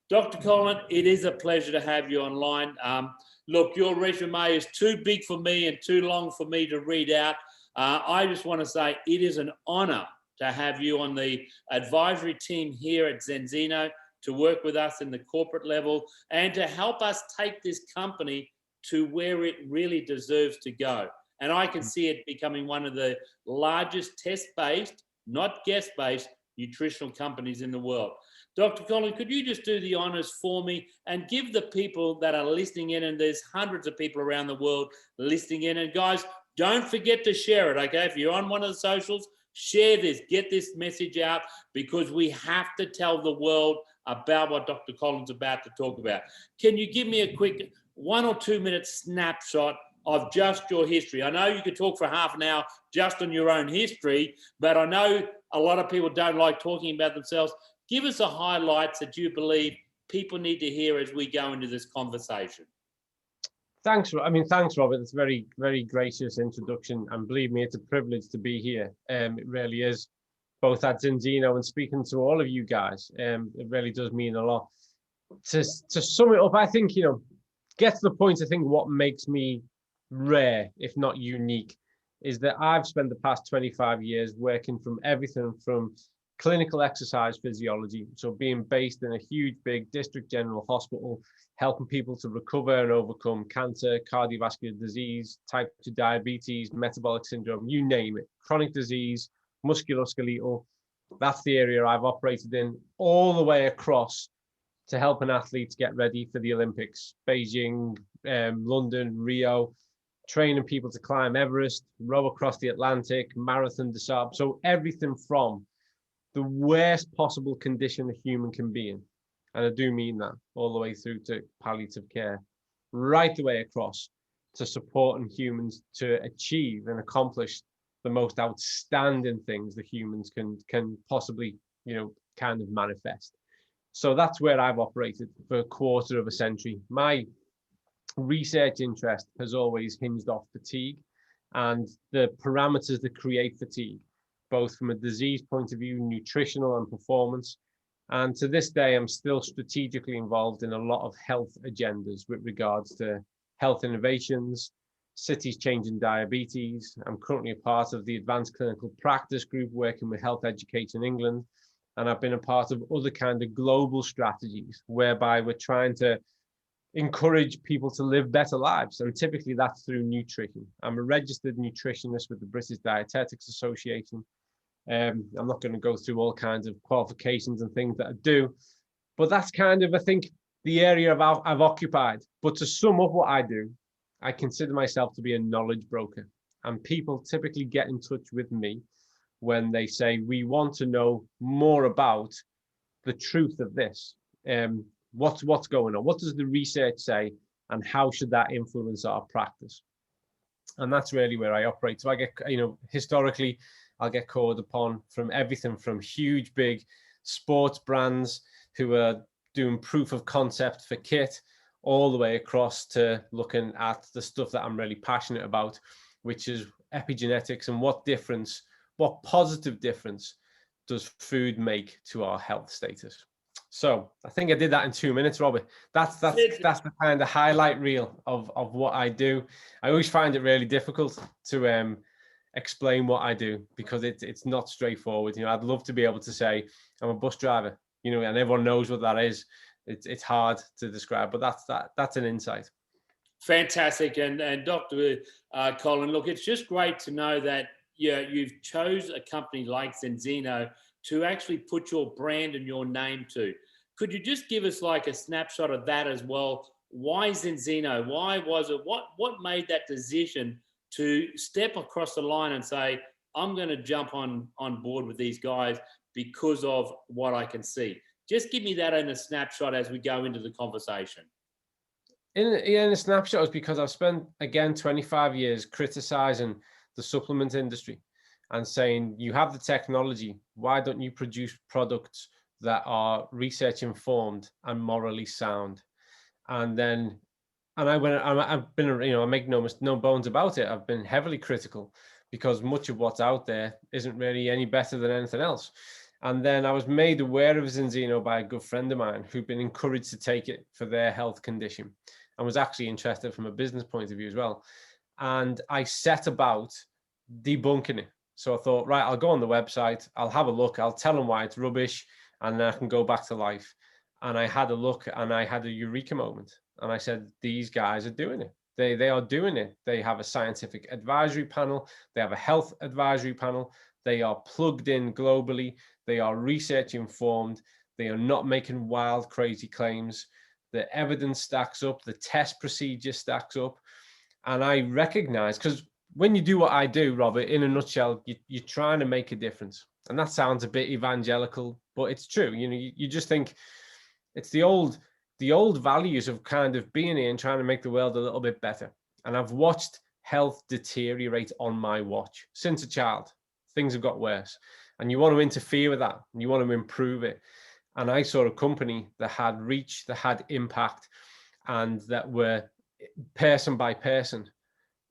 Dr. Colin, it is a pleasure to have you online. Look, your resume is too big for me and too long for me to read out. I just want to say it is an honor to have you on the advisory team here at Zenzino, to work with us in the corporate level and to help us take this company to where it really deserves to go. And I can see it becoming one of the largest test-based, not guest-based, nutritional companies in the world. Dr. Colin, could you just do the honors for me and give the people that are listening in, and there's hundreds of people around the world listening in, and guys, don't forget to share it, okay? If you're on one of the socials, share this, get this message out, because we have to tell the world about what Dr. Colin's about to talk about. Can you give me a quick 1 or 2 minute snapshot of just your history? I know you could talk for half an hour just on your own history, but I know a lot of people don't like talking about themselves. Give us the highlights that you believe people need to hear as we go into this conversation. Thanks, Robert. It's a very, very gracious introduction. And believe me, it's a privilege to be here. It really is, both at Zenzino and speaking to all of you guys. It really does mean a lot. To sum it up, I think, get to the point, I think what makes me rare, if not unique, is that I've spent the past 25 years working from everything from clinical exercise physiology, so being based in a huge, big district general hospital, helping people to recover and overcome cancer, cardiovascular disease, type 2 diabetes, metabolic syndrome, you name it, chronic disease, musculoskeletal. That's the area I've operated in, all the way across to helping athletes get ready for the Olympics, Beijing, London, Rio, training people to climb Everest, row across the Atlantic, marathon dressage. So everything from the worst possible condition a human can be in, and I do mean that, all the way through to palliative care, right the way across to supporting humans to achieve and accomplish the most outstanding things the humans can possibly, kind of manifest. So that's where I've operated for a quarter of a century. My research interest has always hinged off fatigue and the parameters that create fatigue, both from a disease point of view, nutritional and performance. And to this day, I'm still strategically involved in a lot of health agendas with regards to health innovations, cities changing diabetes. I'm currently a part of the Advanced Clinical Practice Group working with Health Education England. And I've been a part of other kind of global strategies whereby we're trying to encourage people to live better lives. And typically that's through nutrition. I'm a registered nutritionist with the British Dietetics Association. I'm not going to go through all kinds of qualifications and things that I do, but that's kind of, I think, the area I've occupied. But to sum up what I do, I consider myself to be a knowledge broker. And people typically get in touch with me when they say, we want to know more about the truth of this. What's going on? What does the research say? And how should that influence our practice? And that's really where I operate. So I get, historically, I'll get called upon from everything from huge, big sports brands who are doing proof of concept for kit, all the way across to looking at the stuff that I'm really passionate about, which is epigenetics and what positive difference does food make to our health status. So I think I did that in 2 minutes, Robert. That's the kind of highlight reel of what I do. I always find it really difficult to explain what I do because it's not straightforward. I'd love to be able to say I'm a bus driver, and everyone knows what that is. It's hard to describe, but that's an insight. Fantastic. And Dr. Colin, look, it's just great to know that you've chose a company like Zenzino to actually put your brand and your name to. Could you just give us like a snapshot of that as well? Why Zenzino? Why was it? What made that decision to step across the line and say, I'm going to jump on board with these guys because of what I can see? Just give me that in a snapshot as we go into the conversation. In a snapshot is because I've spent, again, 25 years criticizing the supplement industry and saying, you have the technology, why don't you produce products that are research informed and morally sound? I've been, I make no bones about it. I've been heavily critical because much of what's out there isn't really any better than anything else. And then I was made aware of Zinzino by a good friend of mine who'd been encouraged to take it for their health condition and was actually interested from a business point of view as well. And I set about debunking it. So I thought, right, I'll go on the website, I'll have a look, I'll tell them why it's rubbish, and then I can go back to life. And I had a look and I had a eureka moment. And I said, these guys are doing it. They are doing it. They have a scientific advisory panel. They have a health advisory panel. They are plugged in globally. They are research informed. They are not making wild, crazy claims. The evidence stacks up. The test procedure stacks up. And I recognize, because when you do what I do, Robert, in a nutshell, you're trying to make a difference. And that sounds a bit evangelical, but it's true. You know, you just think it's the old values of kind of being here and trying to make the world a little bit better. And I've watched health deteriorate on my watch since a child. Things have got worse. And you want to interfere with that, and you want to improve it. And I saw a company that had reach, that had impact, and that were person by person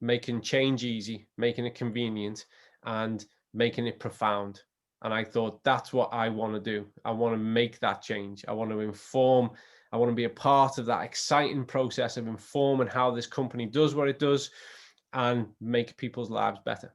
making change easy, making it convenient, and making it profound. And I thought, that's what I want to do. I want to make that change. I want to inform. I want to be a part of that exciting process of informing how this company does what it does and make people's lives better.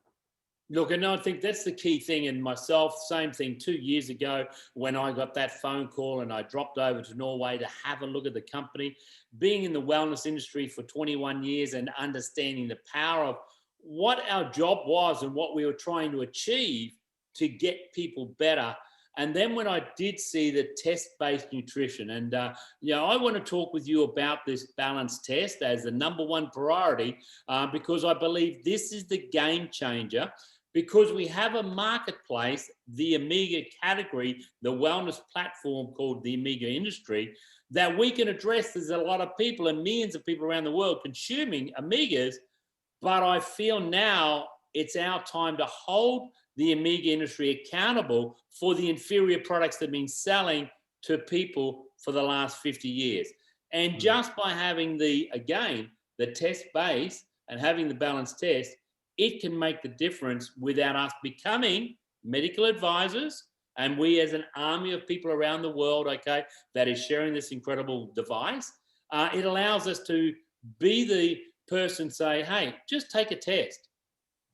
Look, and I think that's the key thing. And myself, same thing 2 years ago when I got that phone call and I dropped over to Norway to have a look at the company. Being in the wellness industry for 21 years and understanding the power of what our job was and what we were trying to achieve to get people better. And then when I did see the test-based nutrition, and I want to talk with you about this balanced test as the number one priority, because I believe this is the game changer. Because we have a marketplace, the Omega category, the wellness platform called the Omega industry, that we can address. There's a lot of people and millions of people around the world consuming Omegas, but I feel now it's our time to hold the Omega industry accountable for the inferior products that have been selling to people for the last 50 years. And just by having the test base and having the balanced test, it can make the difference without us becoming medical advisors. And we as an army of people around the world, okay, that is sharing this incredible device, it allows us to be the person say, hey, just take a test.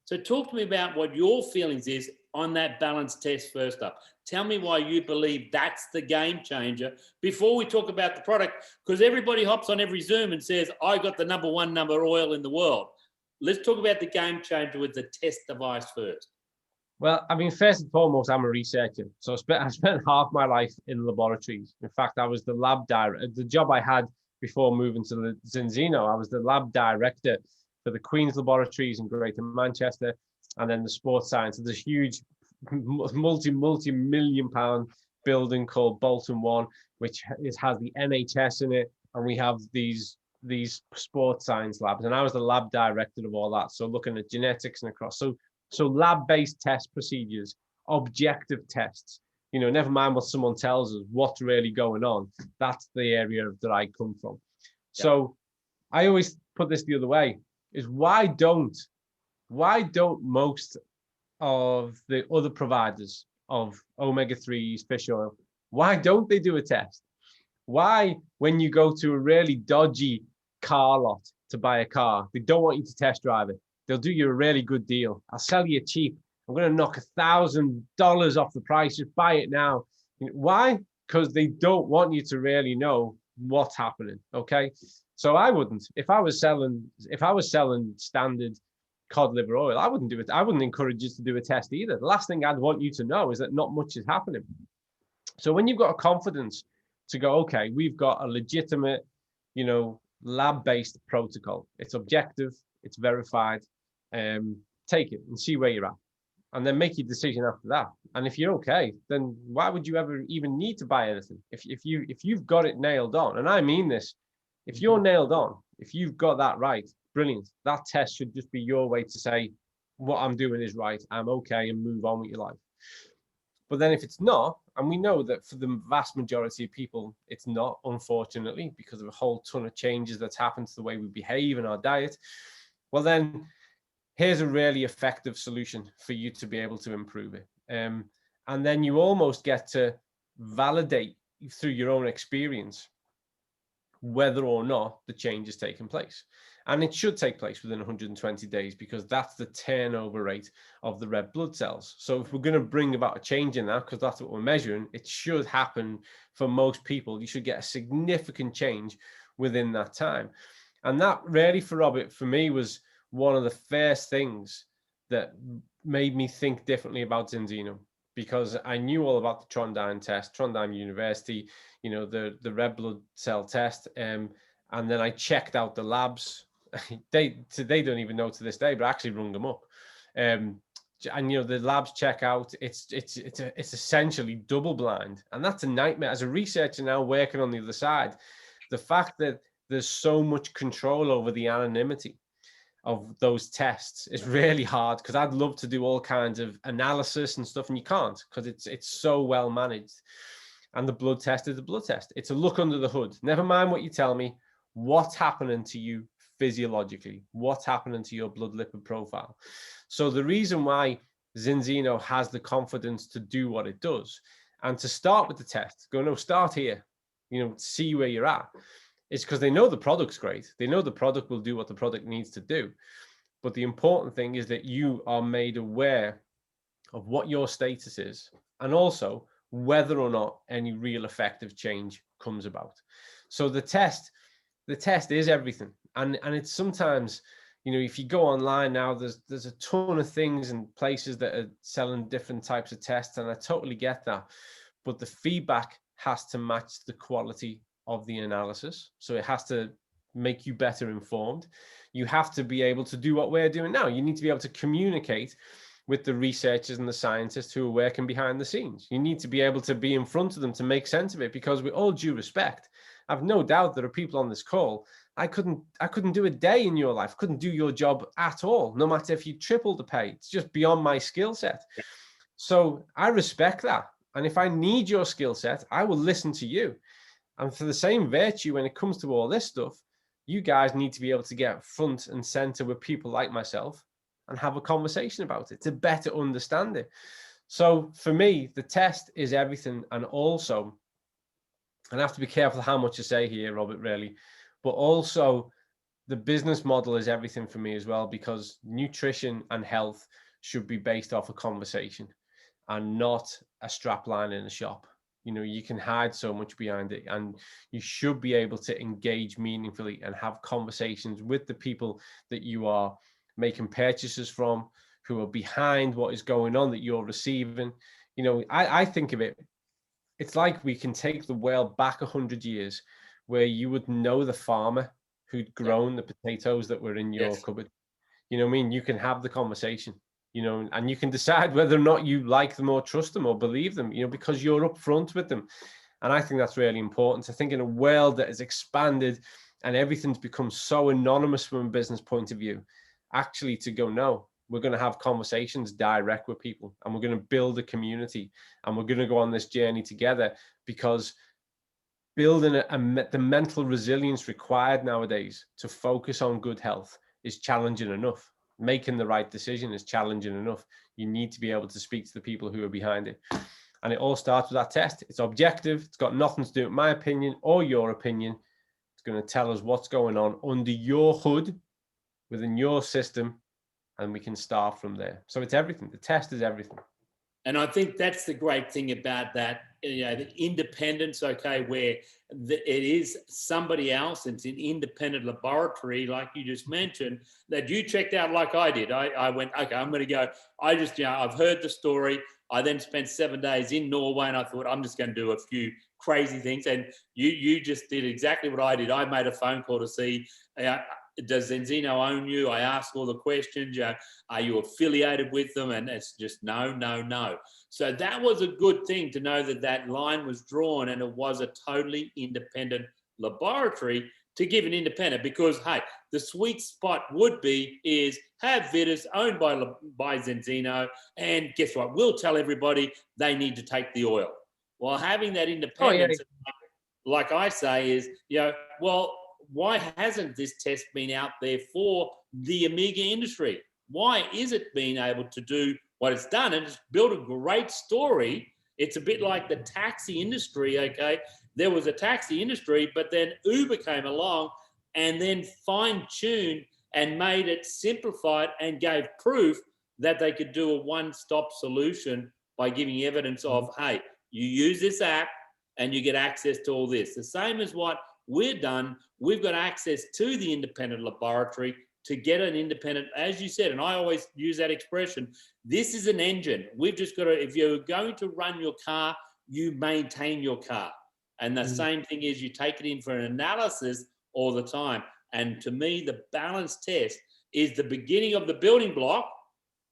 So talk to me about what your feelings is on that balanced test first up. Tell me why you believe that's the game changer before we talk about the product, because everybody hops on every Zoom and says, I got the number one oil in the world. Let's talk about the game changer with the test device first. Well, I mean, first and foremost, I'm a researcher. So I spent half my life in laboratories. In fact, I was the lab director. The job I had before moving to the Zinzino, I was the lab director for the Queen's Laboratories in Greater Manchester, and then the sports science. So there's a huge multi-million pound building called Bolton One, which has the NHS in it, and we have these sports science labs. And I was the lab director of all that. So looking at genetics and across. So lab-based test procedures, objective tests, never mind what someone tells us, what's really going on. That's the area that I come from. Yeah. So I always put this the other way, is why don't most of the other providers of omega-3s, fish oil, why don't they do a test? Why, when you go to a really dodgy car lot to buy a car, they don't want you to test drive it? They'll do you a really good deal. I'll sell you cheap. I'm going to knock $1,000 off the price. Just buy it now. Why? Because they don't want you to really know what's happening. Okay. So I wouldn't. If I was selling standard cod liver oil, I wouldn't do it. I wouldn't encourage you to do a test either. The last thing I'd want you to know is that not much is happening. So when you've got a confidence to go, okay, we've got a legitimate, lab-based protocol. It's objective. It's verified. Take it and see where you're at, and then make your decision after that. And if you're okay, then why would you ever even need to buy anything? If you've got it nailed on, and I mean this, if you're nailed on, if you've got that right, brilliant. That test should just be your way to say, what I'm doing is right, I'm okay, and move on with your life. But then if it's not, and we know that for the vast majority of people, it's not, unfortunately, because of a whole ton of changes that's happened to the way we behave in our diet, well then, here's a really effective solution for you to be able to improve it. And And then you almost get to validate through your own experience whether or not the change is taking place. And it should take place within 120 days, because that's the turnover rate of the red blood cells. So if we're going to bring about a change in that, because that's what we're measuring, it should happen for most people. You should get a significant change within that time. And that really, for me, was one of the first things that made me think differently about Zinzino, because I knew all about the Trondheim test, Trondheim University, the red blood cell test. And then I checked out the labs. They don't even know to this day, but I actually rung them up. And the labs check out. It's essentially double blind, and that's a nightmare. As a researcher now working on the other side, the fact that there's so much control over the anonymity of those tests is really hard, because I'd love to do all kinds of analysis and stuff, and you can't, because it's so well managed. And the blood test is the blood test. It's a look under the hood. Never mind what you tell me. What's happening to you physiologically? What's happening to your blood lipid profile? So the reason why Zinzino has the confidence to do what it does, and to start with the test, start here, see where you're at, is because they know the product's great. They know the product will do what the product needs to do. But the important thing is that you are made aware of what your status is, and also whether or not any real effective change comes about. So the test is everything. And it's sometimes, if you go online now, there's a ton of things and places that are selling different types of tests, and I totally get that. But the feedback has to match the quality of the analysis. So it has to make you better informed. You have to be able to do what we're doing now. You need to be able to communicate with the researchers and the scientists who are working behind the scenes. You need to be able to be in front of them to make sense of it, because with all due respect, I've no doubt there are people on this call. I couldn't do a day in your life, couldn't do your job at all, no matter if you tripled the pay. It's just beyond my skill set. So I respect that. And if I need your skill set, I will listen to you. And for the same virtue, when it comes to all this stuff, you guys need to be able to get front and center with people like myself and have a conversation about it to better understand it. So for me, the test is everything. And also, and I have to be careful how much I say here, Robert, really, but also the business model is everything for me as well, because nutrition and health should be based off a conversation and not a strap line in a shop. You can hide so much behind it, and you should be able to engage meaningfully and have conversations with the people that you are making purchases from, who are behind what is going on that you're receiving. I think of it, it's like we can take the world back 100 years, where you would know the farmer who'd grown the potatoes that were in your cupboard. You can have the conversation, and you can decide whether or not you like them or trust them or believe them, because you're upfront with them. And I think that's really important. I think in a world that has expanded and everything's become so anonymous from a business point of view, actually to go, no, we're going to have conversations direct with people, and we're going to build a community, and we're going to go on this journey together, because building the mental resilience required nowadays to focus on good health is challenging enough. Making the right decision is challenging enough. You need to be able to speak to the people who are behind it. And it all starts with that test. It's objective. It's got nothing to do with my opinion or your opinion. It's going to tell us what's going on under your hood, within your system, and we can start from there. So it's everything. The test is everything. And I think that's the great thing about that, the independence, okay, where it is somebody else, it's an independent laboratory, like you just mentioned, that you checked out like I did. I went, okay, I'm going to go. I've heard the story. I then spent 7 days in Norway, and I thought, I'm just going to do a few crazy things. And you just did exactly what I did. I made a phone call to see, does Zinzino own you? I asked all the questions. Are you affiliated with them? And it's just no, no, no. So that was a good thing to know that line was drawn, and it was a totally independent laboratory to give an independent, because, hey, the sweet spot would be is have Vitas owned by Zinzino, and guess what? We'll tell everybody they need to take the oil. Well, having that independence, like I say, is, well, why hasn't this test been out there for the Amiga industry? Why is it being able to do what it's done, and it's built a great story. It's a bit like the taxi industry, okay? There was a taxi industry, but then Uber came along and then fine-tuned and made it simplified and gave proof that they could do a one-stop solution by giving evidence of, hey, you use this app and you get access to all this. The same as what we've done, we've got access to the independent laboratory to get an independent, as you said, and I always use that expression, this is an engine. We've just got to, if you're going to run your car, you maintain your car. And the same thing is you take it in for an analysis all the time. And to me, the balance test is the beginning of the building block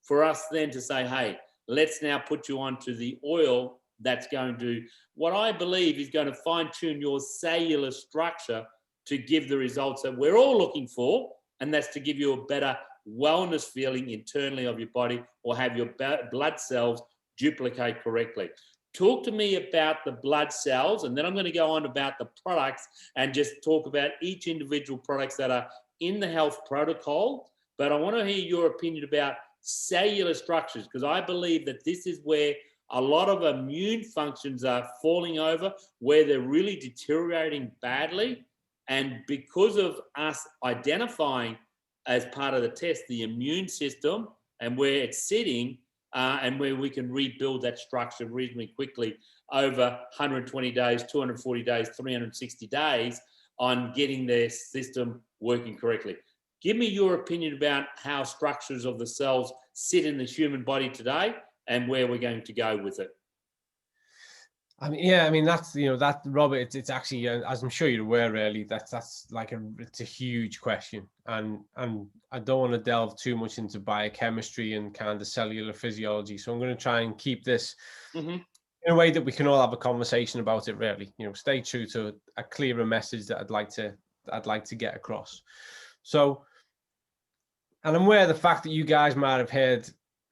for us then to say, hey, let's now put you onto the oil that's going to, what I believe is going to fine tune your cellular structure to give the results that we're all looking for. And that's to give you a better wellness feeling internally of your body, or have your blood cells duplicate correctly. Talk to me about the blood cells, and then I'm going to go on about the products and just talk about each individual products that are in the health protocol. But I want to hear your opinion about cellular structures, because I believe that this is where a lot of immune functions are falling over, where they're really deteriorating badly. And because of us identifying as part of the test the immune system and where it's sitting, and where we can rebuild that structure reasonably quickly over 120 days, 240 days, 360 days on getting their system working correctly. Give me your opinion about how structures of the cells sit in the human body today and where we're going to go with it. I mean, yeah, I mean, that's, that, Robert, it's actually, as I'm sure you're aware, really, that's like it's a huge question. And I don't want to delve too much into biochemistry and kind of cellular physiology. So I'm going to try and keep this in a way that we can all have a conversation about it, really. Stay true to a clearer message that I'd like to get across. So, and I'm aware of the fact that you guys might have heard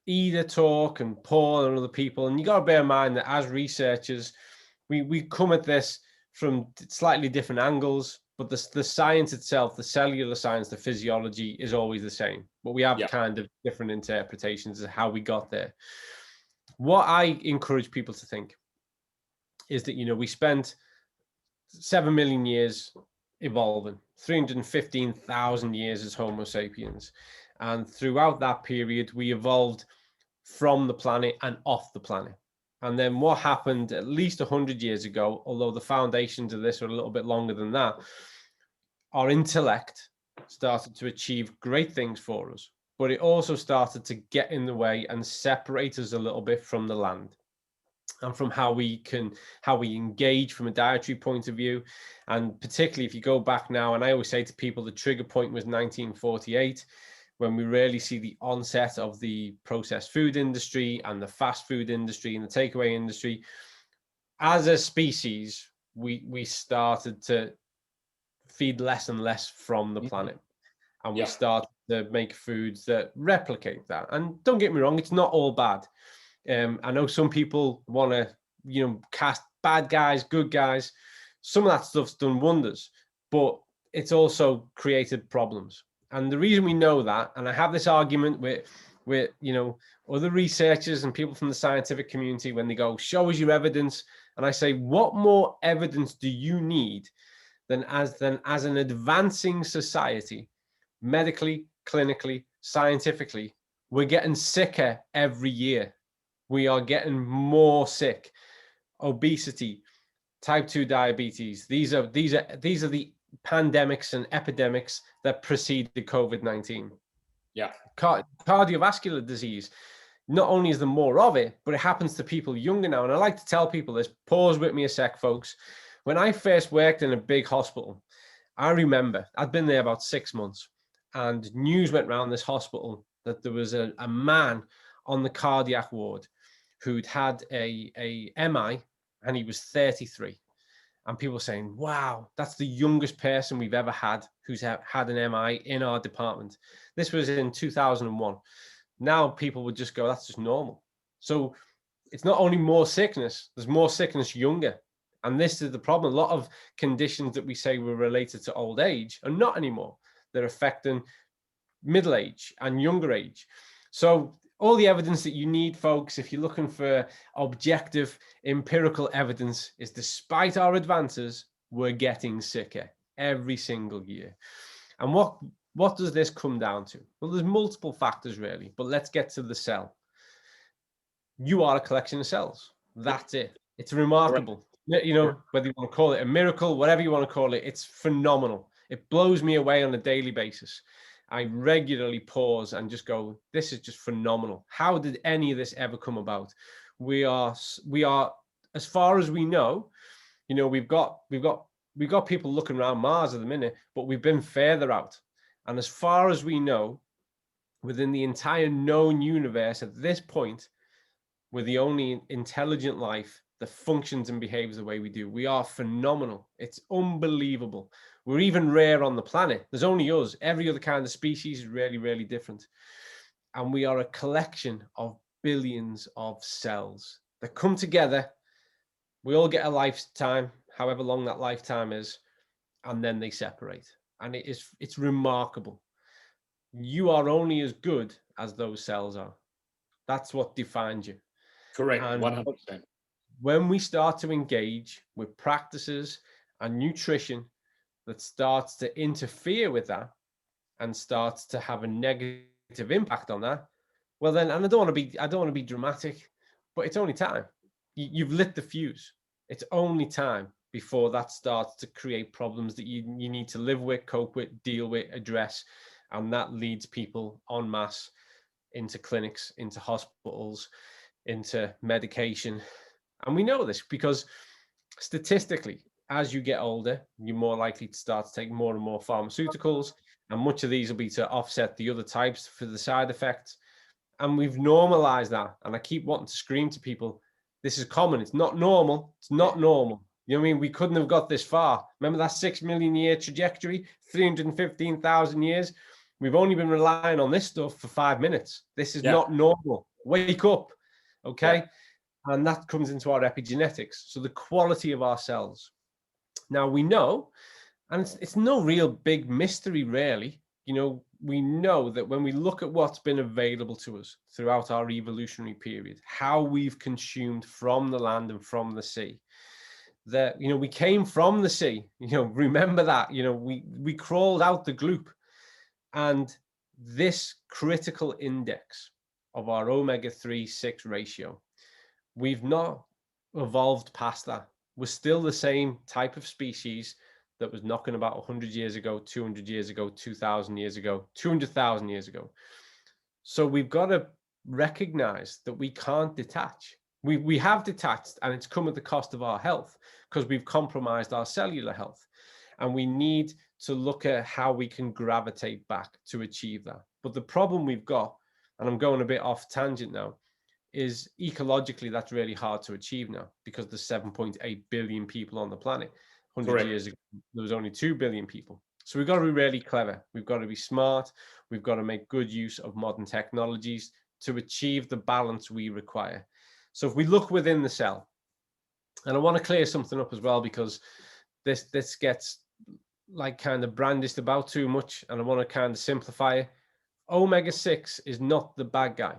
Ida talk and Paul and other people, and you got to bear in mind that as researchers, we come at this from slightly different angles, but the science itself, the cellular science, the physiology is always the same, but we have kind of different interpretations of how we got there. What I encourage people to think is that, we spent 7 million years evolving, 315,000 years as Homo sapiens. And throughout that period, we evolved from the planet and off the planet. And then what happened at least 100 years ago, although the foundations of this are a little bit longer than that, our intellect started to achieve great things for us, but it also started to get in the way and separate us a little bit from the land and from how we engage from a dietary point of view. And particularly if you go back now, and I always say to people, the trigger point was 1948, when we really see the onset of the processed food industry and the fast food industry and the takeaway industry. As a species, we started to feed less and less from the planet. And we started to make foods that replicate that. And don't get me wrong, it's not all bad. I know some people want to, cast bad guys, good guys. Some of that stuff's done wonders, but it's also created problems. And the reason we know that, and I have this argument with other researchers and people from the scientific community when they go, show us your evidence. And I say, what more evidence do you need than as an advancing society, medically, clinically, scientifically, we're getting sicker every year. We are getting more sick. Obesity, type 2 diabetes. These are the pandemics and epidemics that precede the COVID-19. Cardiovascular disease. Not only is there more of it, but it happens to people younger now. And I like to tell people this. Pause with me a sec, folks. When I first worked in a big hospital, I remember I'd been there about 6 months, and news went around this hospital that there was a man on the cardiac ward who'd had a MI, and he was 33. And people saying, wow, that's the youngest person we've ever had who's had an MI in our department. This was in 2001. Now people would just go, that's just normal. So it's not only more sickness, there's more sickness younger. And this is the problem. A lot of conditions that we say were related to old age are not anymore. They're affecting middle age and younger age. So all the evidence that you need, folks, if you're looking for objective empirical evidence, is despite our advances, we're getting sicker every single year. And what does this come down to? Well, there's multiple factors really, but let's get to the cell. You are a collection of cells. That's it. It's remarkable. You know, whether you want to call it a miracle, whatever you want to call it, it's phenomenal. It blows me away on a daily basis. I regularly pause and just go, this is just phenomenal. How did any of this ever come about? We are, as far as we know, you know, we've got people looking around Mars at the minute, but we've been further out. And as far as we know, within the entire known universe at this point, we're the only intelligent life that functions and behaves the way we do. We are phenomenal. It's unbelievable. We're even rare on the planet. There's only us. Every other kind of species is really, really different. And we are a collection of billions of cells that come together. We all get a lifetime, however long that lifetime is, and then they separate. And it's remarkable. You are only as good as those cells are. That's what defines you. Correct, And 100%. when we start to engage with practices and nutrition that starts to interfere with that and starts to have a negative impact on that, well then, and I don't want to be dramatic, but it's only time. You've lit the fuse. It's only time before that starts to create problems that you need to live with, cope with, deal with, address, and that leads people en masse into clinics, into hospitals, into medication. And we know this because statistically, as you get older, you're more likely to start to take more and more pharmaceuticals, and much of these will be to offset the other types for the side effects. And we've normalized that. And I keep wanting to scream to people, this is common. It's not normal. It's not normal. You know what I mean? We couldn't have got this far. Remember that 6 million year trajectory, 315,000 years? We've only been relying on this stuff for 5 minutes. This is not normal. Wake up. Okay. And that comes into our epigenetics. So the quality of our cells. Now we know, and it's no real big mystery really, you know, we know that when we look at what's been available to us throughout our evolutionary period, how we've consumed from the land and from the sea, that, you know, we came from the sea, you know, remember that, you know, we crawled out the gloop, and this critical index of our omega-3/6 ratio, we've not evolved past that. We're still the same type of species that was knocking about 100 years ago, 200 years ago, 2,000 years ago, 200,000 years ago. So we've got to recognize that we can't detach. We have detached, and it's come at the cost of our health because we've compromised our cellular health. And we need to look at how we can gravitate back to achieve that. But the problem we've got, and I'm going a bit off tangent now, is ecologically that's really hard to achieve now because there's 7.8 billion people on the planet. 100 years ago, there was only 2 billion people. So we've got to be really clever. We've got to be smart. We've got to make good use of modern technologies to achieve the balance we require. So if we look within the cell, and I want to clear something up as well, because this gets like kind of brandished about too much, and I want to kind of simplify it. Omega-6 is not the bad guy.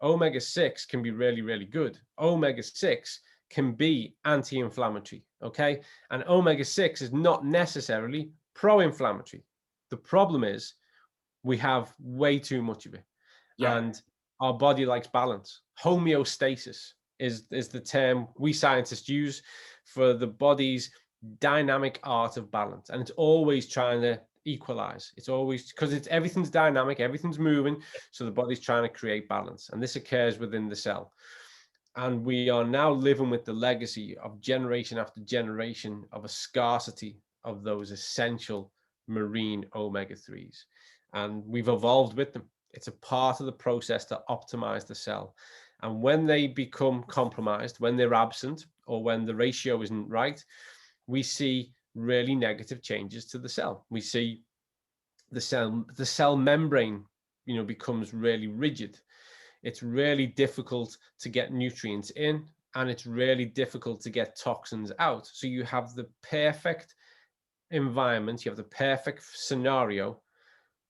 Omega-6 can be really, really good. Omega-6 can be anti-inflammatory, okay? And omega-6 is not necessarily pro-inflammatory. The problem is we have way too much of it. And our body likes balance. Homeostasis is the term we scientists use for the body's dynamic art of balance. And it's always trying to equalize. It's always, because everything's dynamic, everything's moving, so the body's trying to create balance, and this occurs within the cell. And we are now living with the legacy of generation after generation of a scarcity of those essential marine omega-3s, and we've evolved with them. It's a part of the process to optimize the cell, and when they become compromised, when they're absent, or when the ratio isn't right, we see really negative changes to the cell. We see the cell membrane, you know, becomes really rigid. It's really difficult to get nutrients in, and it's really difficult to get toxins out. So you have the perfect environment, you have the perfect scenario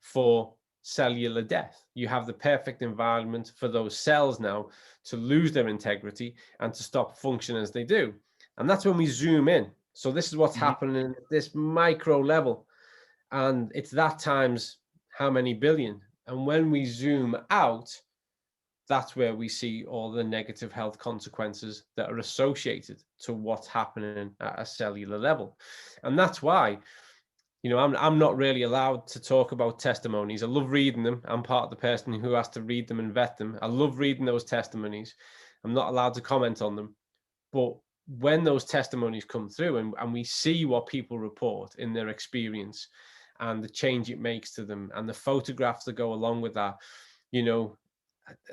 for cellular death. You have the perfect environment for those cells now to lose their integrity and to stop functioning as they do. And that's when we zoom in. So this is what's happening at this micro level. And it's that times how many billion. And when we zoom out, that's where we see all the negative health consequences that are associated to what's happening at a cellular level. And that's why, you know, I'm not really allowed to talk about testimonies. I love reading them. I'm part of the person who has to read them and vet them. I love reading those testimonies. I'm not allowed to comment on them. But when those testimonies come through and we see what people report in their experience and the change it makes to them and the photographs that go along with that, you know,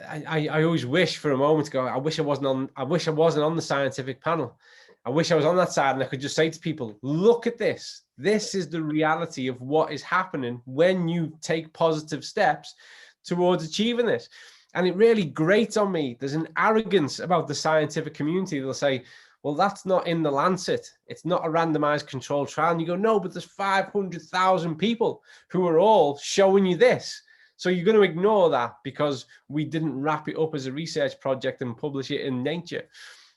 I always wish for a moment to go, I wish I wasn't on the scientific panel. I wish I was on that side and I could just say to people, look at this. This is the reality of what is happening when you take positive steps towards achieving this. And it really grates on me. There's an arrogance about the scientific community. They'll say, well, that's not in the Lancet. It's not a randomized controlled trial. And you go, no, but there's 500,000 people who are all showing you this. So you're going to ignore that because we didn't wrap it up as a research project and publish it in Nature.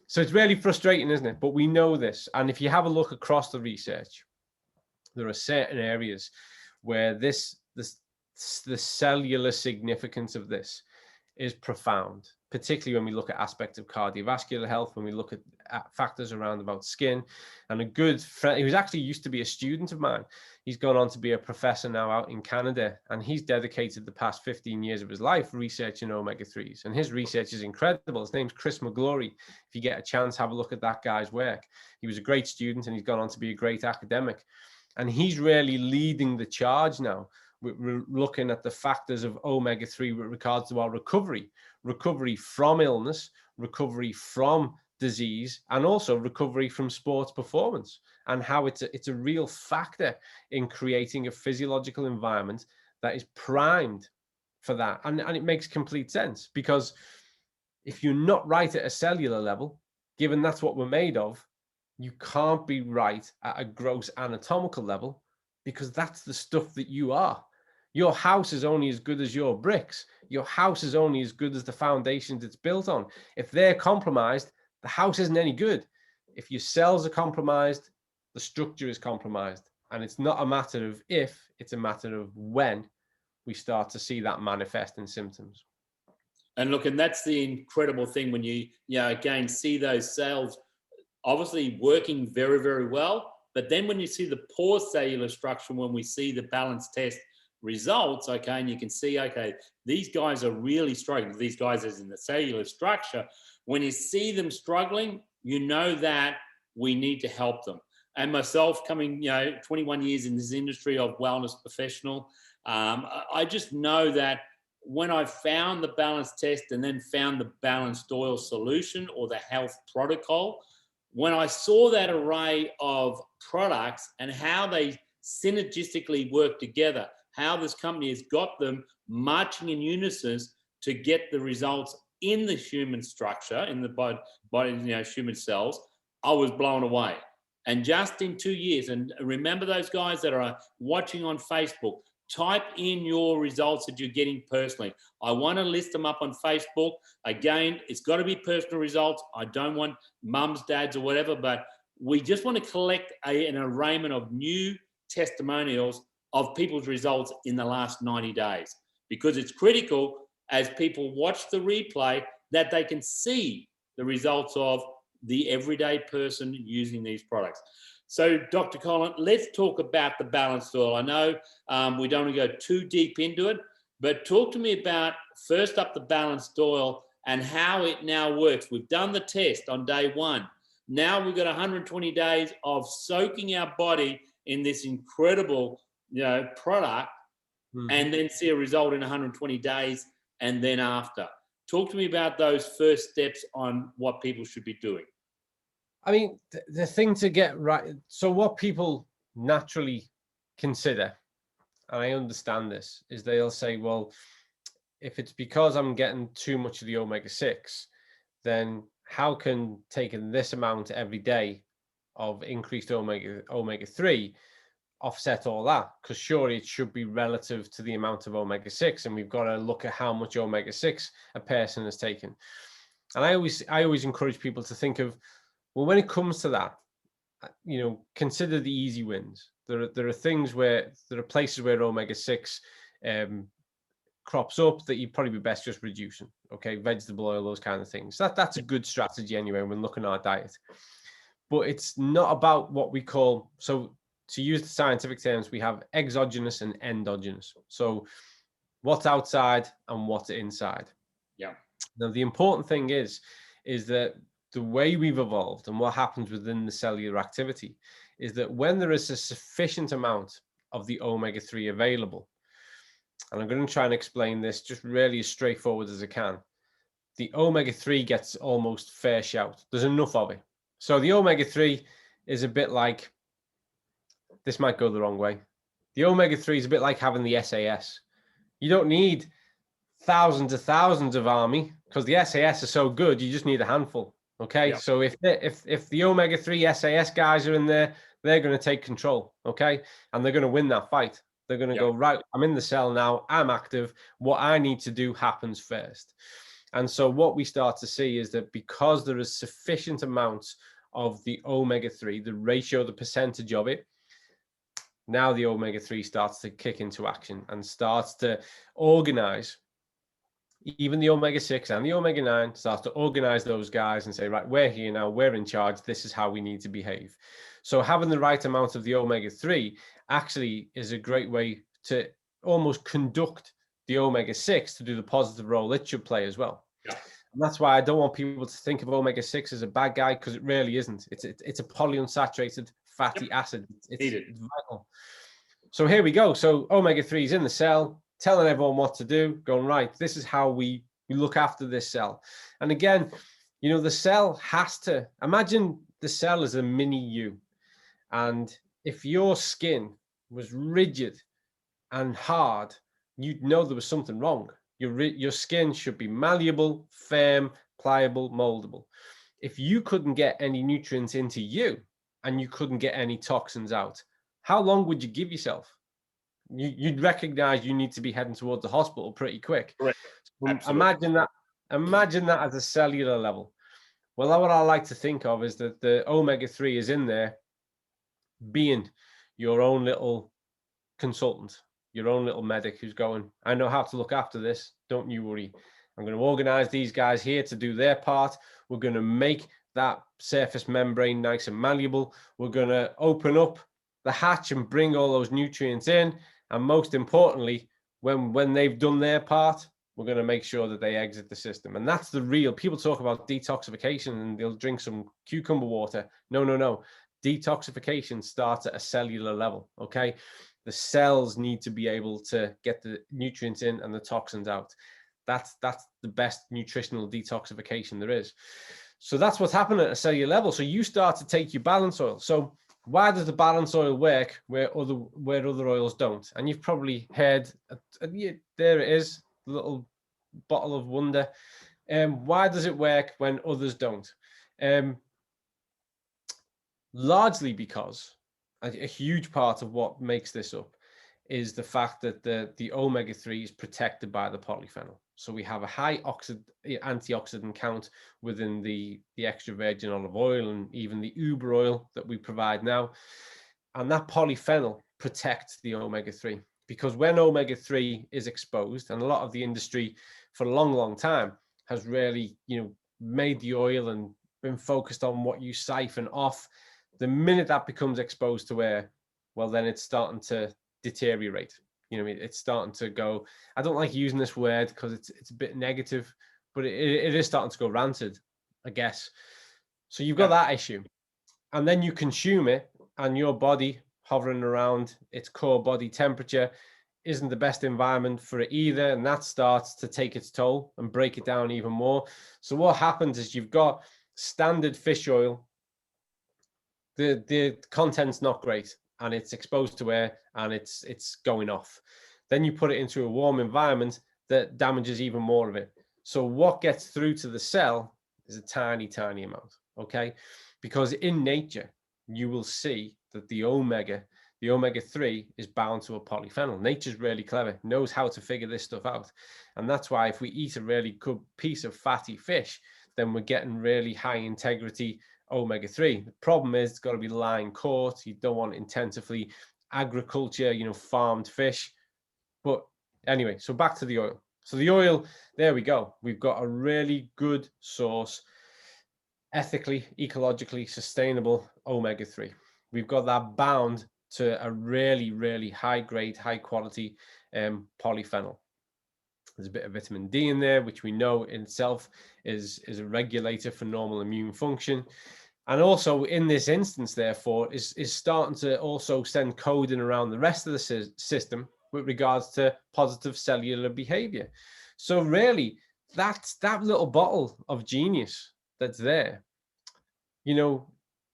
So it's really frustrating, isn't it? But we know this. And if you have a look across the research, there are certain areas where the cellular significance of this is profound, particularly when we look at aspects of cardiovascular health, when we look at factors around about skin. And a good friend, he was actually used to be a student of mine. He's gone on to be a professor now out in Canada, and he's dedicated the past 15 years of his life researching omega-3s. And his research is incredible. His name's Chris McGlory. If you get a chance, have a look at that guy's work. He was a great student and he's gone on to be a great academic. And he's really leading the charge now. We're looking at the factors of omega-3 with regards to our recovery from illness, recovery from disease, and also recovery from sports performance, and how it's a real factor in creating a physiological environment that is primed for that. And it makes complete sense, because if you're not right at a cellular level, given that's what we're made of, you can't be right at a gross anatomical level, because that's the stuff that you are. Your house is only as good as your bricks. Your house is only as good as the foundations it's built on. If they're compromised, the house isn't any good. If your cells are compromised, the structure is compromised. And it's not a matter of if, it's a matter of when we start to see that manifest in symptoms. And look, and that's the incredible thing when you again, see those cells obviously working very, very well. But then when you see the poor cellular structure, when we see the balance test results, okay, and you can see, okay, these guys are really struggling. These guys as in the cellular structure. When you see them struggling, you know that we need to help them. And myself, coming 21 years in this industry of wellness professional, I just know that when I found the balance test and then found the balanced oil solution or the health protocol, when I saw that array of products and how they synergistically work together, how this company has got them marching in unison to get the results in the human structure, in the body, human cells, I was blown away. And just in 2 years, and remember those guys that are watching on Facebook, type in your results that you're getting personally. I want to list them up on Facebook. Again, it's got to be personal results. I don't want mums, dads, or whatever, but we just want to collect an arrayment of new testimonials of people's results in the last 90 days, because it's critical as people watch the replay that they can see the results of the everyday person using these products. So, Dr. Colin, let's talk about the balanced oil. I know we don't want to go too deep into it, but talk to me about, first up, the balanced oil and how it now works. We've done the test on day one. Now we've got 120 days of soaking our body in this incredible product, and then see a result in 120 days and then after. Talk to me about those first steps on what people should be doing. I mean, the thing to get right, so what people naturally consider, and I understand this, is they'll say, well, if it's because I'm getting too much of the omega-6, then how can taking this amount every day of increased omega-3 offset all that, because surely it should be relative to the amount of omega-6, and we've got to look at how much omega-6 a person has taken. And I always encourage people to think of, well, when it comes to that, consider the easy wins. There are things where there are places where omega-6 crops up that you'd probably be best just reducing. Okay, vegetable oil, those kind of things. That's a good strategy anyway when looking at our diet. But it's not about what we call, so to use the scientific terms, we have exogenous and endogenous. So what's outside and what's inside. Yeah. Now, the important thing is that the way we've evolved and what happens within the cellular activity is that when there is a sufficient amount of the omega-3 available, and I'm going to try and explain this just really as straightforward as I can, the omega-3 gets almost fair shout. There's enough of it. So the omega-3 is a bit like, this might go the wrong way. The omega-3 is a bit like having the SAS. You don't need thousands of army, because the SAS are so good, you just need a handful. Okay, yeah. So if the omega-3 SAS guys are in there, they're going to take control. Okay, and they're going to win that fight. They're going to go, right, I'm in the cell now, I'm active. What I need to do happens first. And so what we start to see is that because there is sufficient amounts of the omega-3, the ratio, the percentage of it, now the omega-3 starts to kick into action and starts to organize. Even the omega-6 and the omega-9 starts to organize those guys and say, right, we're here now, we're in charge, this is how we need to behave. So having the right amount of the omega-3 actually is a great way to almost conduct the omega-6 to do the positive role it should play as well. Yeah. And that's why I don't want people to think of omega-6 as a bad guy, because it really isn't. It's a polyunsaturated fatty acid. It's vital. So here we go. So omega-3 is in the cell, telling everyone what to do, going, right, this is how we look after this cell. And again, the cell has to, imagine the cell as a mini you. And if your skin was rigid and hard, you'd know there was something wrong. Your skin should be malleable, firm, pliable, moldable. If you couldn't get any nutrients into you and you couldn't get any toxins out, how long would you give yourself? You'd recognize you need to be heading towards the hospital pretty quick. Correct. Imagine that at a cellular level. Well, what I like to think of is that the omega-3 is in there being your own little consultant, your own little medic who's going, I know how to look after this. Don't you worry. I'm going to organize these guys here to do their part. We're going to make that surface membrane nice and malleable. We're going to open up the hatch and bring all those nutrients in. And most importantly, when they've done their part, we're going to make sure that they exit the system. And that's the real, people talk about detoxification and they'll drink some cucumber water. No. Detoxification starts at a cellular level, okay? The cells need to be able to get the nutrients in and the toxins out. That's the best nutritional detoxification there is. So that's what's happening at a cellular level. So you start to take your balance oil. So why does the balance oil work where other oils don't? And you've probably heard, there it is, the little bottle of wonder. Why does it work when others don't? Largely because a huge part of what makes this up is the fact that the omega-3 is protected by the polyphenol. So we have a high antioxidant count within the extra virgin olive oil and even the uber oil that we provide now. And that polyphenol protects the omega-3, because when omega-3 is exposed, and a lot of the industry for a long, long time has really, made the oil and been focused on what you siphon off. The minute that becomes exposed to air, well, then it's starting to deteriorate. It's starting to go, I don't like using this word because it's a bit negative, but it is starting to go rancid, I guess. So you've got that issue. And then you consume it and your body hovering around its core body temperature isn't the best environment for it either. And that starts to take its toll and break it down even more. So what happens is you've got standard fish oil. The content's not great and it's exposed to air and it's going off. Then you put it into a warm environment that damages even more of it. So what gets through to the cell is a tiny, tiny amount, okay? Because in nature, you will see that the omega the omega-3 is bound to a polyphenol. Nature's really clever, knows how to figure this stuff out. And that's why if we eat a really good piece of fatty fish, then we're getting really high integrity omega-3. The problem is it's got to be line caught. You don't want intensively agriculture, farmed fish. But anyway, so back to the oil. So the oil, there we go. We've got a really good source, ethically, ecologically sustainable omega-3. We've got that bound to a really, really high grade, high quality polyphenol. There's a bit of vitamin D in there, which we know in itself is a regulator for normal immune function. And also in this instance, therefore, is starting to also send coding around the rest of the system with regards to positive cellular behavior. So really, that's that little bottle of genius that's there,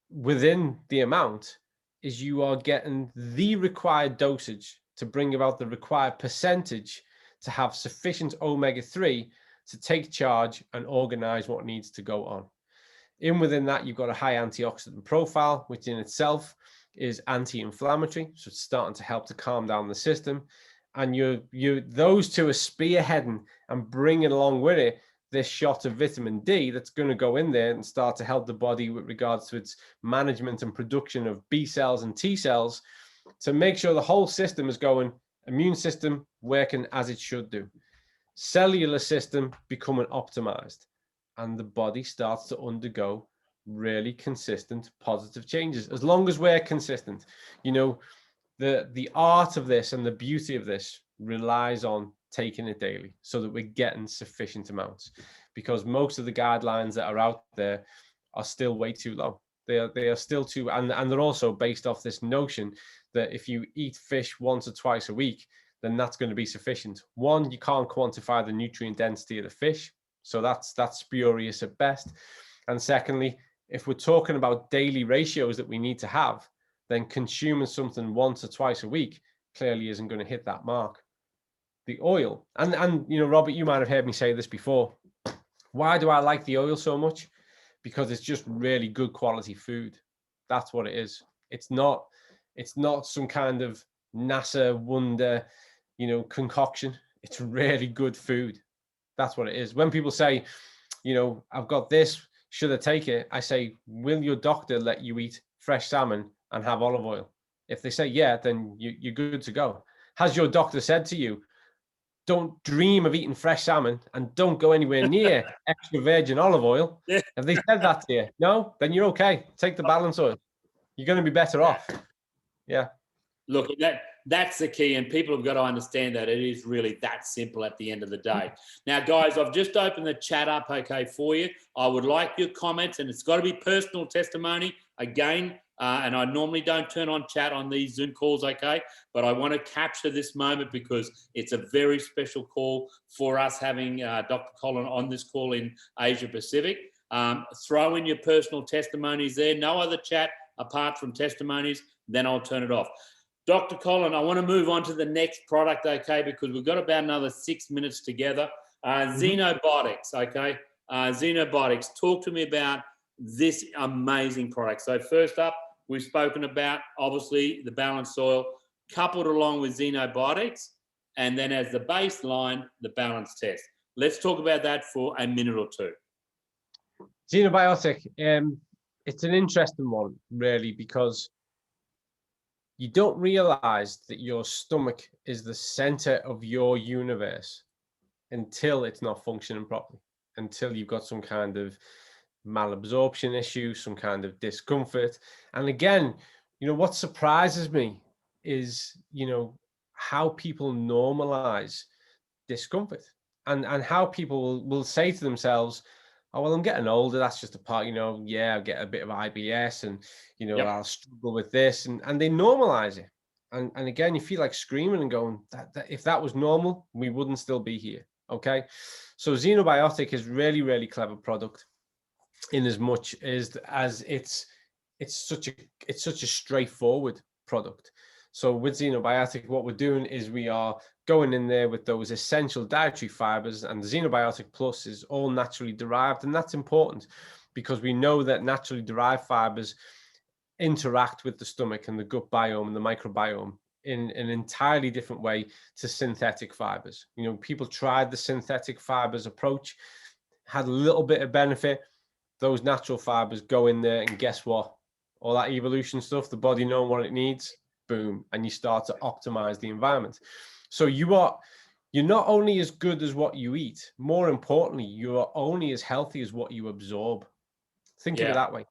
within the amount, is you are getting the required dosage to bring about the required percentage to have sufficient omega-3 to take charge and organize what needs to go on. Within that, you've got a high antioxidant profile, which in itself is anti-inflammatory. So it's starting to help to calm down the system. And those two are spearheading and bringing along with it this shot of vitamin D that's going to go in there and start to help the body with regards to its management and production of B cells and T cells to make sure the whole system is going, immune system working as it should do, cellular system becoming optimized, and the body starts to undergo really consistent positive changes. As long as we're consistent, the art of this and the beauty of this relies on taking it daily so that we're getting sufficient amounts, because most of the guidelines that are out there are still way too low. They are still too, and they're also based off this notion that if you eat fish once or twice a week, then that's going to be sufficient. One, you can't quantify the nutrient density of the fish, so that's spurious at best. And secondly, if we're talking about daily ratios that we need to have, then consuming something once or twice a week clearly isn't going to hit that mark. The oil, and Robert, you might have heard me say this before. Why do I like the oil so much? Because it's just really good quality food. That's what it is. It's not some kind of NASA wonder, concoction. It's really good food. That's what it is. When people say, I've got this, should I take it? I say, will your doctor let you eat fresh salmon and have olive oil? If they say, yeah, then you're good to go. Has your doctor said to you, don't dream of eating fresh salmon and don't go anywhere near extra virgin olive oil? Yeah. Have they said that to you? No? Then you're okay. Take the balance oil. You're going to be better off. Yeah. Look, that's the key, and people have got to understand that it is really that simple at the end of the day. Now, guys, I've just opened the chat up, okay, for you. I would like your comments, and it's got to be personal testimony. Again, and I normally don't turn on chat on these Zoom calls, okay? But I want to capture this moment because it's a very special call for us having Dr. Colin on this call in Asia Pacific. Throw in your personal testimonies there. No other chat apart from testimonies, then I'll turn it off. Dr. Colin, I want to move on to the next product, okay, because we've got about another 6 minutes together. Xenobiotics, okay? Xenobiotics, talk to me about this amazing product. So first up, we've spoken about, obviously, the balanced soil coupled along with xenobiotics, and then as the baseline, the balance test. Let's talk about that for a minute or two. Xenobiotic, it's an interesting one, really, because you don't realize that your stomach is the center of your universe until it's not functioning properly, until you've got some kind of malabsorption issue, some kind of discomfort. And again, what surprises me is, how people normalize discomfort and how people will say to themselves, oh, well, I'm getting older. That's just a part, yeah, I'll get a bit of IBS and, Yep. I'll struggle with this. And they normalize it. And again, you feel like screaming and going, that if that was normal, we wouldn't still be here. Okay. So Xenobiotic is really, really clever product in as much as it's such a straightforward product. So with Xenobiotic, what we're doing is we are going in there with those essential dietary fibers, and the Xenobiotic Plus is all naturally derived. And that's important because we know that naturally derived fibers interact with the stomach and the gut biome and the microbiome in an entirely different way to synthetic fibers. You know, people tried the synthetic fibers approach, had a little bit of benefit. Those natural fibers go in there, and guess what? All that evolution stuff, the body knowing what it needs, boom, and you start to optimize the environment. So you're not only as good as what you eat, more importantly, you are only as healthy as what you absorb. Think of it that way.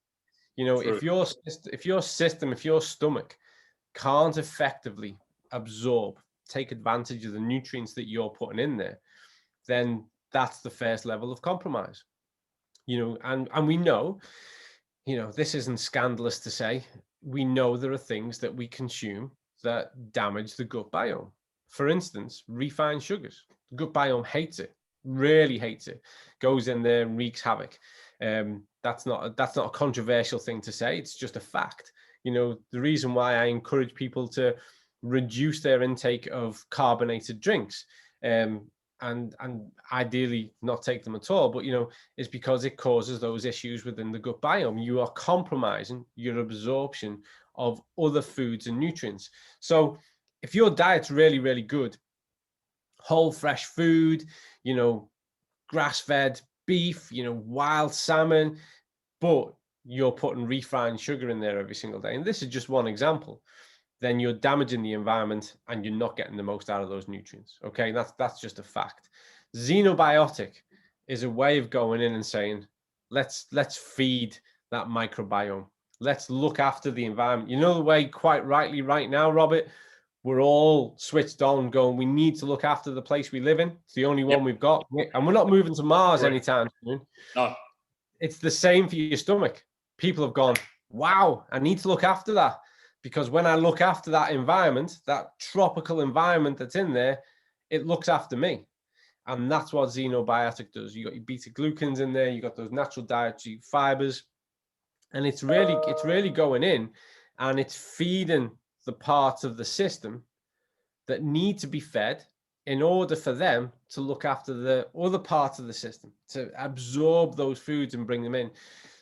You know, True. if your stomach can't effectively absorb, take advantage of the nutrients that you're putting in there, then that's the first level of compromise. You know, and we know, you know, this isn't scandalous to say, we know there are things that we consume that damage the gut biome. For instance, refined sugars. The gut biome hates it, really hates it, goes in there and wreaks havoc. That's not a controversial thing to say. It's just a fact. You know, the reason why I encourage people to reduce their intake of carbonated drinks, and ideally not take them at all, but you know, is because it causes those issues within the gut biome. You are compromising your absorption of other foods and nutrients. So if your diet's really, really good, whole fresh food, you know, grass-fed beef, you know, wild salmon, but you're putting refined sugar in there every single day, and this is just one example, then you're damaging the environment and you're not getting the most out of those nutrients. Okay, that's just a fact. Xenobiotic is a way of going in and saying, let's feed that microbiome. Let's look after the environment. You know, the way, quite rightly, right now, Robert, we're all switched on going, we need to look after the place we live in. It's the only one we've got. And we're not moving to Mars anytime soon. No. It's the same for your stomach. People have gone, wow, I need to look after that. Because when I look after that environment, that tropical environment that's in there, it looks after me. And that's what xenobiotic does. You got your beta glucans in there, you got those natural dietary fibers, and it's really going in and it's feeding the parts of the system that need to be fed in order for them to look after the other parts of the system, to absorb those foods and bring them in.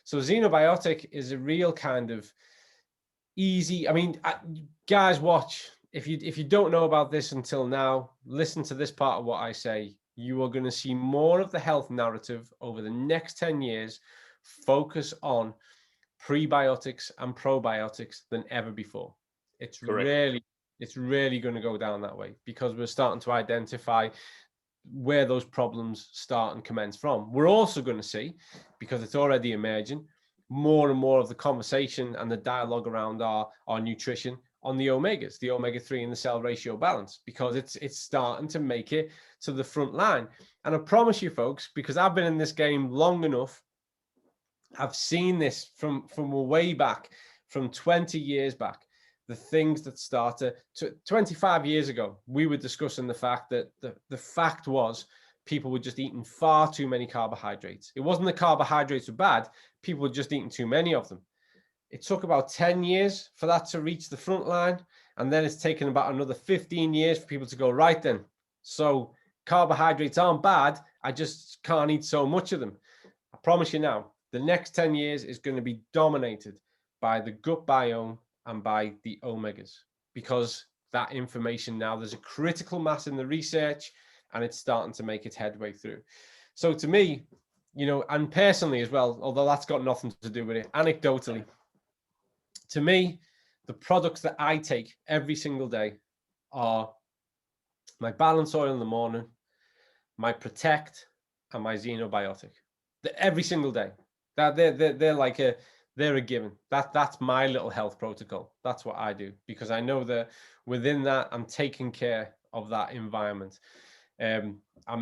So xenobiotic is a real kind of easy. I mean, guys, watch. If you don't know about this until now, listen to this part of what I say. You are going to see more of the health narrative over the next 10 years focus on prebiotics and probiotics than ever before. It's Correct. really going to go down that way, because we're starting to identify where those problems start and commence from. We're also going to see, because it's already emerging, more and more of the conversation and the dialogue around our nutrition on the omegas, the omega-3 and the cell ratio balance, because it's starting to make it to the front line. And I promise you, folks, because I've been in this game long enough, I've seen this from way back, from 20 years back, the things that started 25 years ago. We were discussing the fact that the fact was people were just eating far too many carbohydrates. It wasn't the carbohydrates were bad, people were just eating too many of them. It took about 10 years for that to reach the front line, and then it's taken about another 15 years for people to go, right then, so carbohydrates aren't bad, I just can't eat so much of them. I promise you now, the next 10 years is going to be dominated by the gut biome and by the omegas, because that information now, there's a critical mass in the research and it's starting to make its headway through. So to me, you know, and personally as well, although that's got nothing to do with it, anecdotally, to me, the products that I take every single day are my balance oil in the morning, my protect, and my xenobiotic. Every single day. That they're a given. That's my little health protocol. That's what I do, because I know that within that I'm taking care of that environment. I'm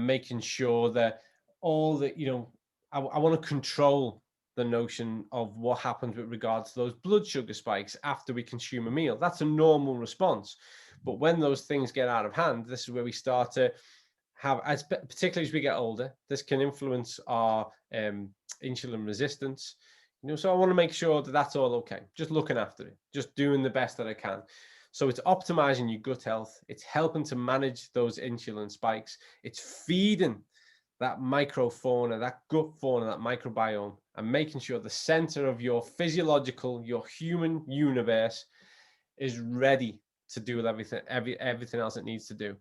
making sure that all the, you know, I want to control the notion of what happens with regards to those blood sugar spikes after we consume a meal. That's a normal response. But when those things get out of hand, this is where we start to have, particularly as we get older, this can influence our insulin resistance. You know, so I want to make sure that that's all okay. Just looking after it, just doing the best that I can. So it's optimizing your gut health. It's helping to manage those insulin spikes. It's feeding that microfauna, that gut fauna, that microbiome, and making sure the center of your physiological, your human universe is ready to do everything else it needs to do.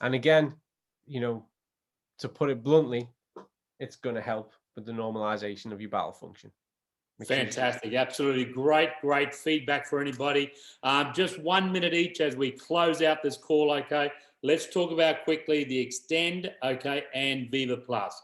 And again, you know, to put it bluntly, it's going to help with the normalization of your bowel function. Fantastic. Absolutely great feedback for anybody. Just 1 minute each as we close out this call, okay? Let's talk about quickly the Extend, okay, and Viva Plus.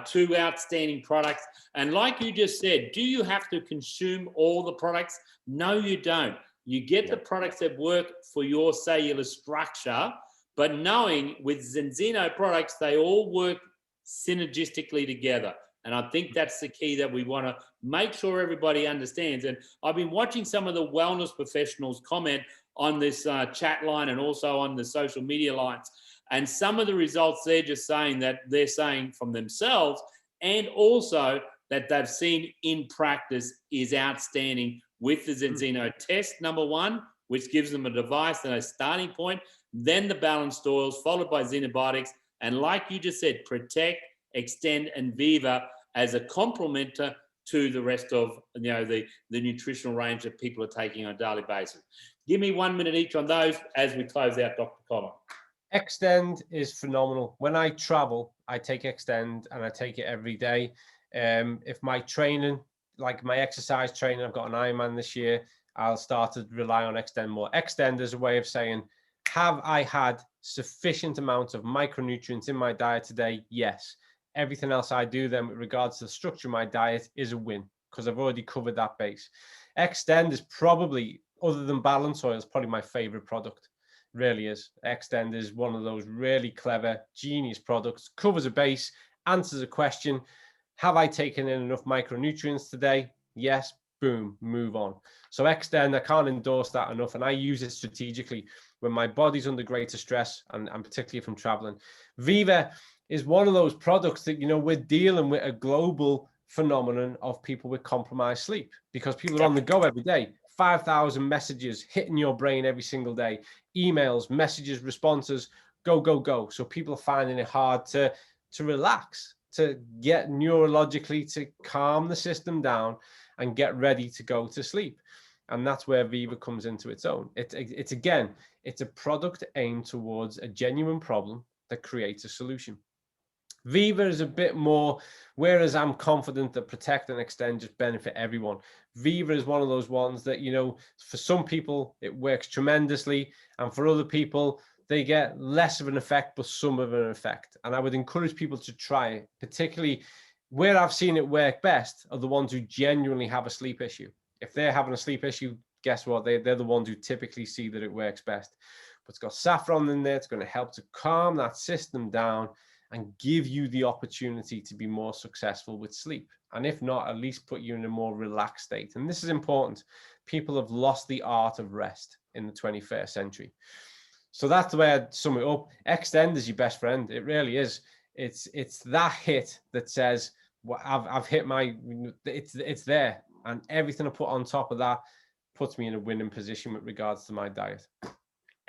Two outstanding products. And like you just said, do you have to consume all the products? No, you don't. You get the products that work for your cellular structure, but knowing with Zenzino products, they all work synergistically together. And I think that's the key that we want to make sure everybody understands. And I've been watching some of the wellness professionals comment on this chat line and also on the social media lines. And some of the results they're just saying that they're saying from themselves, and also that they've seen in practice is outstanding with the Zenzino test, number one, which gives them a device and a starting point, then the balanced oils, followed by xenobiotics. And like you just said, Protect, Extend, and Viva as a complement to the rest of, you know, the nutritional range that people are taking on a daily basis. Give me 1 minute each on those as we close out, Dr. Colin. Extend is phenomenal. When I travel, I take Extend and I take it every day. If my training, like my exercise training, I've got an Ironman this year, I'll start to rely on Extend more. Extend is a way of saying, have I had sufficient amount of micronutrients in my diet today? Yes. Everything else I do then with regards to the structure of my diet is a win because I've already covered that base. Extend is probably, other than balance oil, is probably my favorite product. Really is. Extend is one of those really clever, genius products, covers a base, answers a question. Have I taken in enough micronutrients today? Yes. Boom, move on. So Extend, I can't endorse that enough. And I use it strategically when my body's under greater stress and particularly from traveling. Viva is one of those products that, you know, we're dealing with a global phenomenon of people with compromised sleep because people are on the go every day. 5,000 messages hitting your brain every single day, emails, messages, responses, go, go, go. So people are finding it hard to relax, to get neurologically, to calm the system down and get ready to go to sleep. And that's where Viva comes into its own. It's again, it's a product aimed towards a genuine problem that creates a solution. Viva is a bit more, whereas I'm confident that Protect and Extend just benefit everyone. Viva is one of those ones that, you know, for some people, it works tremendously. And for other people, they get less of an effect, but some of an effect. And I would encourage people to try it, particularly where I've seen it work best are the ones who genuinely have a sleep issue. If they're having a sleep issue, guess what? They're the ones who typically see that it works best. But it's got saffron in there. It's going to help to calm that system down and give you the opportunity to be more successful with sleep. And if not, at least put you in a more relaxed state. And this is important. People have lost the art of rest in the 21st century. So that's the way I'd sum it up. Extend is your best friend. It really is. It's that hit that says, well, I've hit my, it's there. And everything I put on top of that puts me in a winning position with regards to my diet.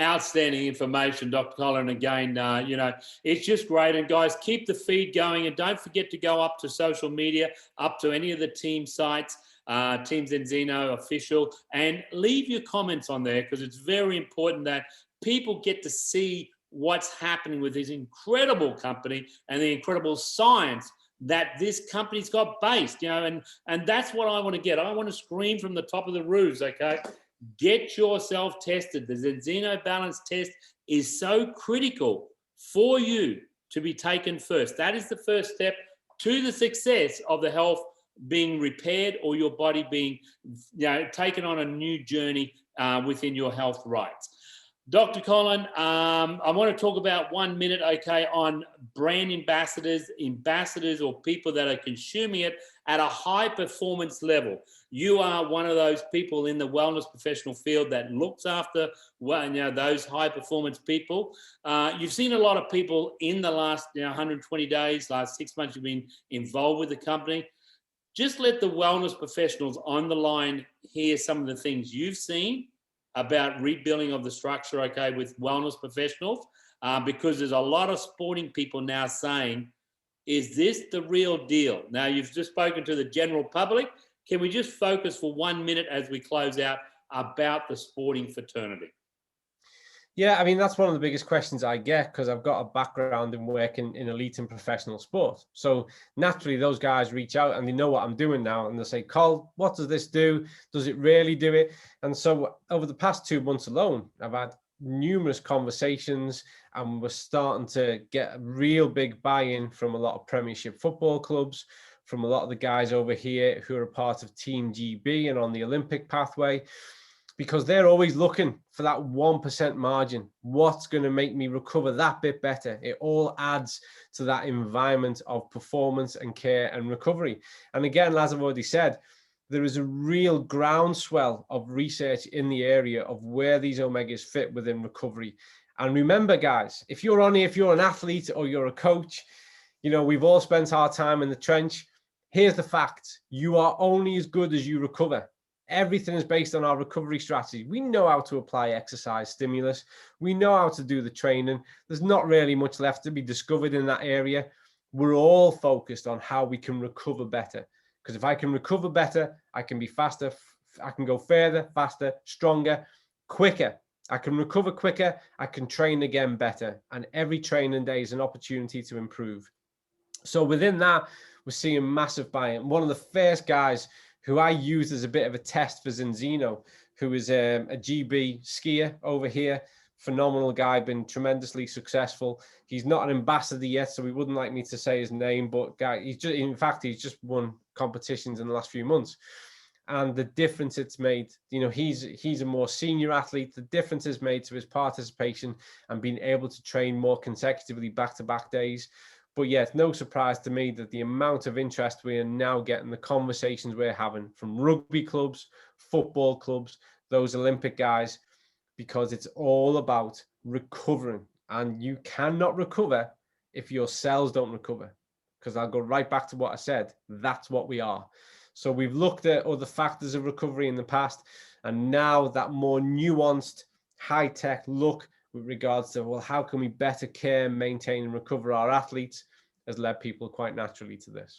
Outstanding information, Dr. Colin. Again, you know, it's just great. And guys, keep the feed going. And don't forget to go up to social media, up to any of the team sites, Team Zenzino official, and leave your comments on there because it's very important that people get to see what's happening with this incredible company and the incredible science that this company's got based, you know, and that's what I want to get. I want to scream from the top of the roofs, okay? Get yourself tested. The Zenzino Balance test is so critical for you to be taken first. That is the first step to the success of the health being repaired or your body being, you know, taken on a new journey within your health rights. Dr. Colin, I want to talk about 1 minute, okay, on brand ambassadors or people that are consuming it at a high performance level. You are one of those people in the wellness professional field that looks after, well, you know, those high performance people. You've seen a lot of people in the last 120 days, last 6 months you've been involved with the company. Just let the wellness professionals on the line hear some of the things you've seen about rebuilding of the structure, okay, with wellness professionals, because there's a lot of sporting people now saying Is this the real deal? Now, you've just spoken to the general public. Can we just focus for 1 minute as we close out about the sporting fraternity? Yeah, I mean, that's one of the biggest questions I get because I've got a background in working in elite and professional sport. So naturally, those guys reach out and they know what I'm doing now. And they say, Col, what does this do? Does it really do it? And so over the past 2 months alone, I've had numerous conversations and we're starting to get a real big buy-in from a lot of Premiership football clubs, from a lot of the guys over here who are a part of Team GB and on the Olympic pathway, because they're always looking for that 1% margin. What's going to make me recover that bit better? It all adds to that environment of performance and care and recovery. And again, as I've already said, there is a real groundswell of research in the area of where these omegas fit within recovery. And remember, guys, if you're an athlete or you're a coach, you know, we've all spent our time in the trench. Here's the fact: you are only as good as you recover. Everything is based on our recovery strategy. We know how to apply exercise stimulus. We know how to do the training. There's not really much left to be discovered in that area. We're all focused on how we can recover better. Because if I can recover better, I can be faster. I can go further, faster, stronger, quicker. I can recover quicker. I can train again better. And every training day is an opportunity to improve. So within that, we're seeing massive buy-in. One of the first guys who I used as a bit of a test for Zinzino, who is a GB skier over here, phenomenal guy, been tremendously successful. He's not an ambassador yet, so he wouldn't like me to say his name, but guy, he's just won competitions in the last few months. And the difference it's made, you know, he's a more senior athlete. The difference is made to his participation and being able to train more consecutively back-to-back days. But yeah, it's no surprise to me that the amount of interest we are now getting, the conversations we're having from rugby clubs, football clubs, those Olympic guys, because it's all about recovering. And you cannot recover if your cells don't recover. Because I'll go right back to what I said. That's what we are. So we've looked at other factors of recovery in the past, and now that more nuanced, high-tech look with regards to, well, how can we better care, maintain, and recover our athletes has led people quite naturally to this.